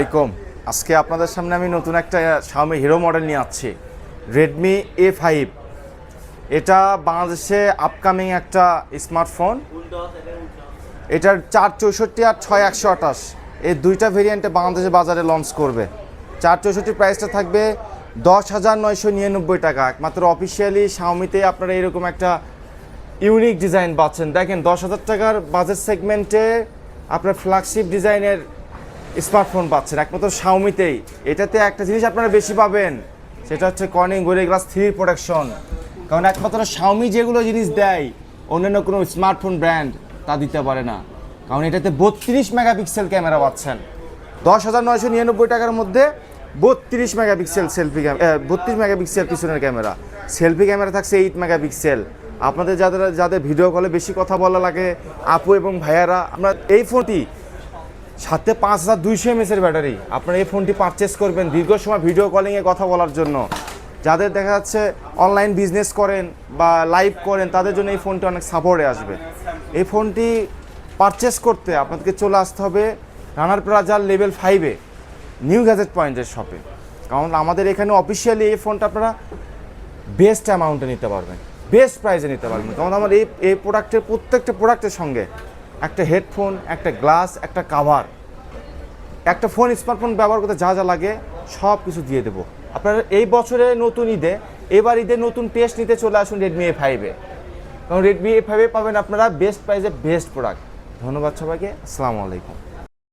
আসসালামাইকুম। আজকে আপনাদের সামনে আমি নতুন একটা Xiaomi হিরো মডেল নিয়ে আসছি, Redmi A5। এটা বাংলাদেশে আপকামিং একটা স্মার্টফোন। এটার 464 আর 6128 এই দুইটা ভেরিয়েন্টে বাংলাদেশের বাজারে লঞ্চ করবে। 464 প্রাইসটা থাকবে 10,999 টাকা। একমাত্র অফিসিয়ালি Xiaomiতে আপনারা এরকম একটা ইউনিক ডিজাইন পাচ্ছেন। দেখেন, 10,000 টাকার বাজেট সেগমেন্টে আপনার ফ্ল্যাগশিপ ডিজাইনের স্মার্টফোন পাচ্ছেন একমাত্র Xiaomiতেই। এটাতে একটা জিনিস আপনারা বেশি পাবেন, সেটা হচ্ছে Corning Gorilla Glass 3 প্রোটেকশন। কারণ একমাত্র Xiaomi যেগুলো জিনিস দেয় অন্যান্য কোনো স্মার্টফোন ব্র্যান্ড তা দিতে পারে না। কারণ এটাতে 32 মেগাপিক্সেল ক্যামেরা পাচ্ছেন 10,999 টাকার মধ্যে। 32 মেগাপিক্সেল সেলফি 32 মেগাপিক্সেল পিছনের ক্যামেরা, সেলফি ক্যামেরা থাকছে 8 মেগাপিক্সেল। আপনাদের যাদের ভিডিও কলে বেশি কথা বলা লাগে আপু এবং ভাইয়ারা, আমরা এই ফোনটি সাথে 5200 mAh ব্যাটারি, আপনারা এই ফোনটি পারচেস করবেন দীর্ঘ সময় ভিডিও কলিংয়ে কথা বলার জন্য। যাদের দেখা যাচ্ছে অনলাইন বিজনেস করেন বা লাইভ করেন, তাদের জন্য এই ফোনটি অনেক সাপোর্টে আসবে। এই ফোনটি পারচেস করতে আপনাদেরকে চলে আসতে হবে রানার প্লাজার লেভেল 5-এ নিউ গ্যাজেট পয়েন্টের শপে। কারণ আমাদের এখানে অফিসিয়ালি এই ফোনটা আপনারা বেস্ট অ্যামাউন্টে নিতে পারবেন, বেস্ট প্রাইসে নিতে পারবেন। কারণ আমার এই প্রোডাক্টের প্রত্যেকটা প্রোডাক্টের সঙ্গে একটা হেডফোন, একটা গ্লাস, একটা কাভার, একটা ফোন স্মার্টফোন ব্যবহার করতে যা যা লাগে সব কিছু দিয়ে দেবো। আপনারা এই বছরে নতুন ঈদে, এবার ঈদে নতুন টেস্ট নিতে চলে আসুন Redmi A5-এ। কারণ Redmi A5-এ পাবেন আপনারা বেস্ট প্রাইসে বেস্ট প্রোডাক্ট। ধন্যবাদ সবাইকে, আসসালামু আলাইকুম।